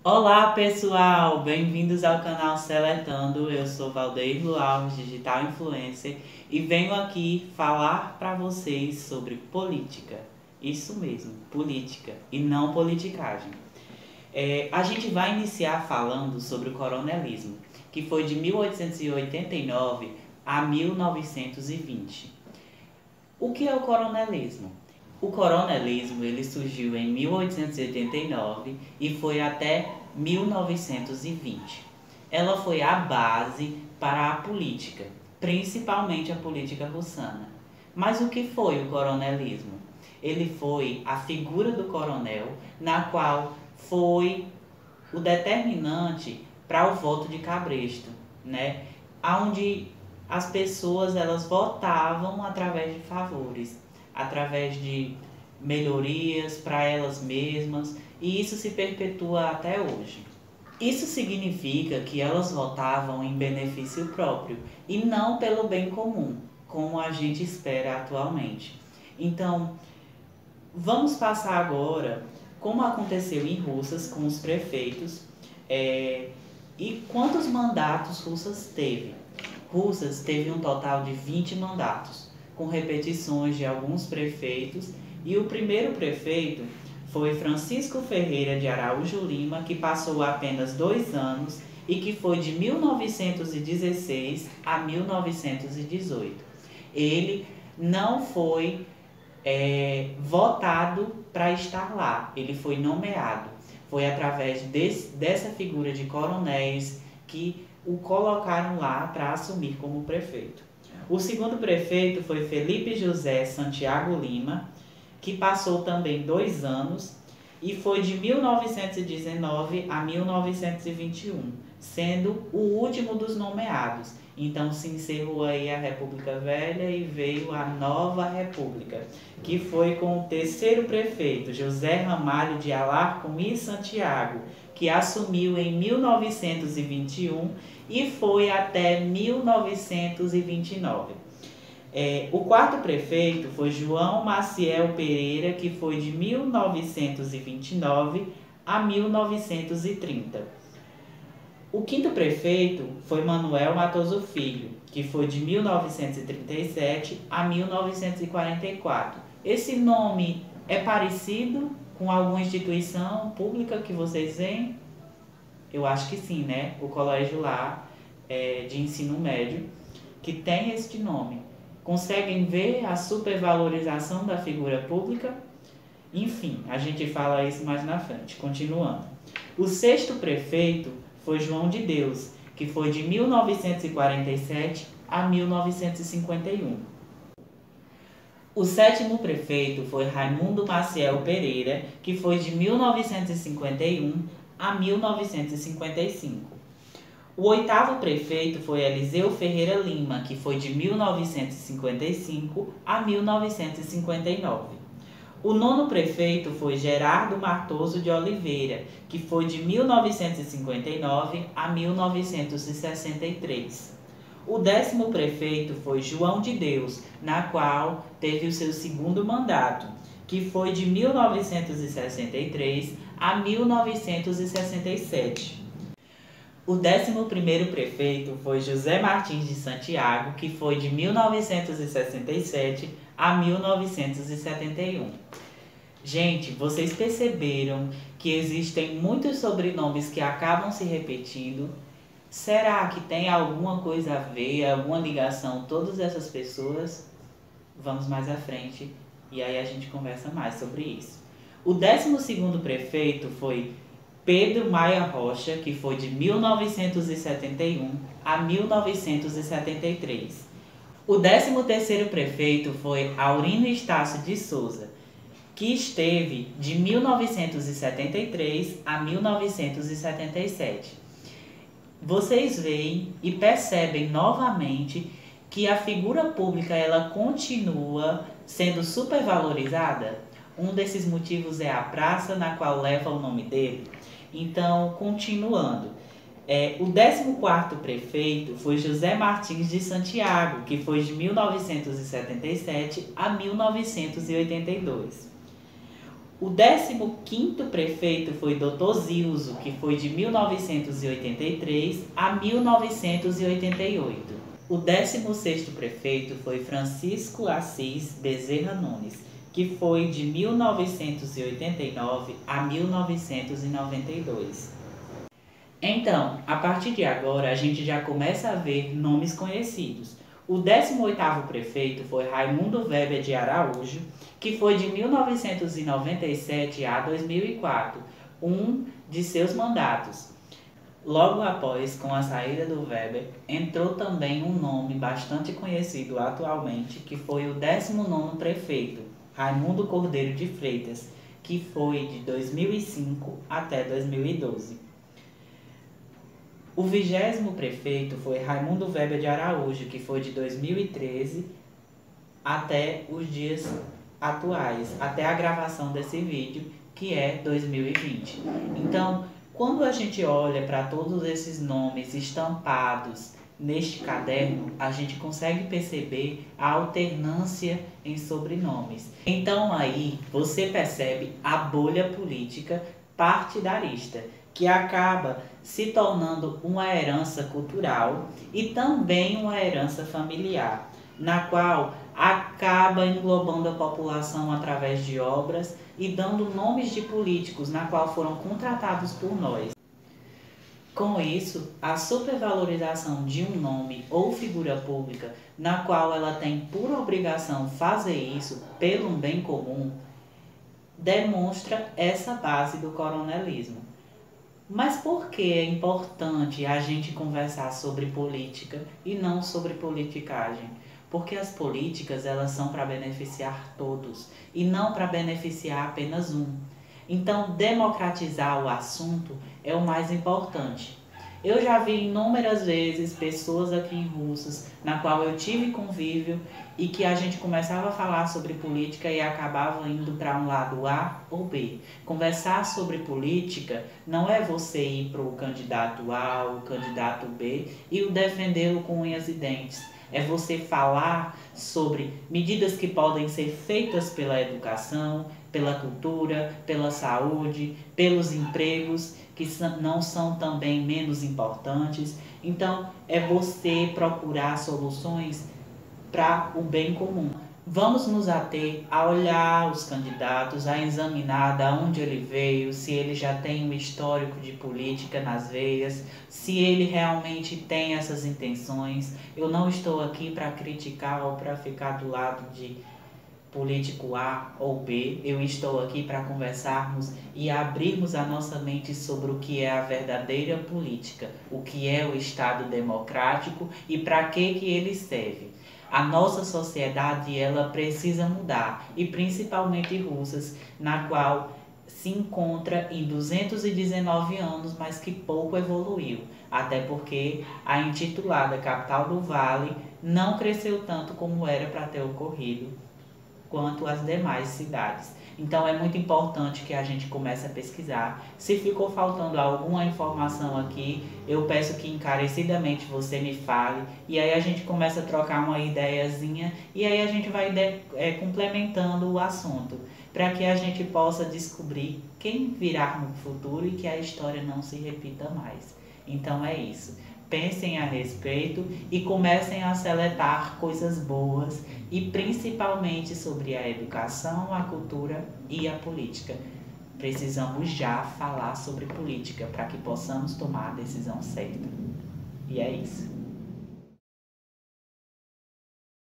Olá pessoal, bem-vindos ao canal Seletando. Eu sou Valdeir Alves, digital influencer, e venho aqui falar para vocês sobre política. Isso mesmo, política e não politicagem. A gente vai iniciar falando sobre o coronelismo, que foi de 1889 a 1920. O que é o coronelismo? O coronelismo ele surgiu em 1889 e foi até 1920. Ela foi a base para a política, principalmente a política russana. Mas o que foi o coronelismo? Ele foi a figura do coronel, na qual foi o determinante para o voto de cabresto, né? Onde as pessoas elas votavam através de favores, através de melhorias para elas mesmas, e isso se perpetua até hoje. Isso significa que elas votavam em benefício próprio e não pelo bem comum, como a gente espera atualmente. Então, vamos passar agora como aconteceu em Russas com os prefeitos e quantos mandatos Russas teve. Russas teve um total de 20 mandatos, com repetições de alguns prefeitos, e o primeiro prefeito foi Francisco Ferreira de Araújo Lima, que passou apenas 2 anos e que foi de 1916 a 1918. Ele não foi votado para estar lá, ele foi nomeado. Foi através dessa figura de coronéis que o colocaram lá para assumir como prefeito. O segundo prefeito foi Felipe José Santiago Lima, que passou também 2 anos e foi de 1919 a 1921, sendo o último dos nomeados. Então se encerrou aí a República Velha e veio a Nova República, que foi com o terceiro prefeito, José Ramalho de Alarcon e Santiago, que assumiu em 1921 e foi até 1929. O quarto prefeito foi João Maciel Pereira, que foi de 1929 a 1930. O quinto prefeito foi Manuel Matoso Filho, que foi de 1937 a 1944. Esse nome é parecido com alguma instituição pública que vocês veem? Eu acho que sim, né? O colégio lá de ensino médio, que tem este nome. Conseguem ver a supervalorização da figura pública? Enfim, a gente fala isso mais na frente. Continuando. O sexto prefeito foi João de Deus, que foi de 1947 a 1951. O sétimo prefeito foi Raimundo Maciel Pereira, que foi de 1951 a 1955. O oitavo prefeito foi Eliseu Ferreira Lima, que foi de 1955 a 1959. O nono prefeito foi Gerardo Matoso de Oliveira, que foi de 1959 a 1963. O décimo prefeito foi João de Deus, na qual teve o seu segundo mandato, que foi de 1963 a 1967. O 11º prefeito foi José Martins de Santiago, que foi de 1967 a 1971. Gente, vocês perceberam que existem muitos sobrenomes que acabam se repetindo? Será que tem alguma coisa a ver, alguma ligação todas essas pessoas? Vamos mais à frente e aí a gente conversa mais sobre isso. O 12º prefeito foi Pedro Maia Rocha, que foi de 1971 a 1973. O 13º prefeito foi Aurino Estácio de Souza, que esteve de 1973 a 1977. Vocês veem e percebem novamente que a figura pública ela continua sendo supervalorizada. Um desses motivos é a praça na qual leva o nome dele. Então, continuando. O 14º prefeito foi José Martins de Santiago, que foi de 1977 a 1982. O 15º prefeito foi Dr. Zilzo, que foi de 1983 a 1988. O 16º prefeito foi Francisco Assis Bezerra Nunes, que foi de 1989 a 1992. Então, a partir de agora, a gente já começa a ver nomes conhecidos. O 18º prefeito foi Raimundo Weber de Araújo, que foi de 1997 a 2004, um de seus mandatos. Logo após, com a saída do Weber, entrou também um nome bastante conhecido atualmente, que foi o 19º prefeito, Raimundo Cordeiro de Freitas, que foi de 2005 até 2012. O 20º prefeito foi Raimundo Weber de Araújo, que foi de 2013 até os dias atuais, até a gravação desse vídeo, que é 2020. Então, quando a gente olha para todos esses nomes estampados neste caderno, a gente consegue perceber a alternância em sobrenomes. Então aí você percebe a bolha política partidarista, que acaba se tornando uma herança cultural e também uma herança familiar, na qual acaba englobando a população através de obras e dando nomes de políticos na qual foram contratados por nós. Com isso, a supervalorização de um nome ou figura pública, na qual ela tem por obrigação fazer isso pelo bem comum, demonstra essa base do coronelismo. Mas por que é importante a gente conversar sobre política e não sobre politicagem? Porque as políticas, elas são para beneficiar todos e não para beneficiar apenas um. Então, democratizar o assunto é o mais importante. Eu já vi inúmeras vezes pessoas aqui em Russas, na qual eu tive convívio e que a gente começava a falar sobre política e acabava indo para um lado A ou B. Conversar sobre política não é você ir para o candidato A ou o candidato B e o defendê-lo com unhas e dentes. É você falar sobre medidas que podem ser feitas pela educação, pela cultura, pela saúde, pelos empregos, que não são também menos importantes. Então, é você procurar soluções para o bem comum. Vamos nos ater a olhar os candidatos, a examinar de onde ele veio, se ele já tem um histórico de política nas veias, se ele realmente tem essas intenções. Eu não estou aqui para criticar ou para ficar do lado de político A ou B, eu estou aqui para conversarmos e abrirmos a nossa mente sobre o que é a verdadeira política, o que é o Estado democrático e para que ele serve. A nossa sociedade, ela precisa mudar, e principalmente Russas, na qual se encontra em 219 anos, mas que pouco evoluiu, até porque a intitulada Capital do Vale não cresceu tanto como era para ter ocorrido quanto as demais cidades. Então é muito importante que a gente comece a pesquisar. Se ficou faltando alguma informação aqui, eu peço que encarecidamente você me fale, e aí a gente começa a trocar uma ideiazinha, e aí a gente vai complementando o assunto, para que a gente possa descobrir quem virá no futuro e que a história não se repita mais. Então é isso. Pensem a respeito e comecem a seletar coisas boas, e principalmente sobre a educação, a cultura e a política. Precisamos já falar sobre política para que possamos tomar a decisão certa. E é isso.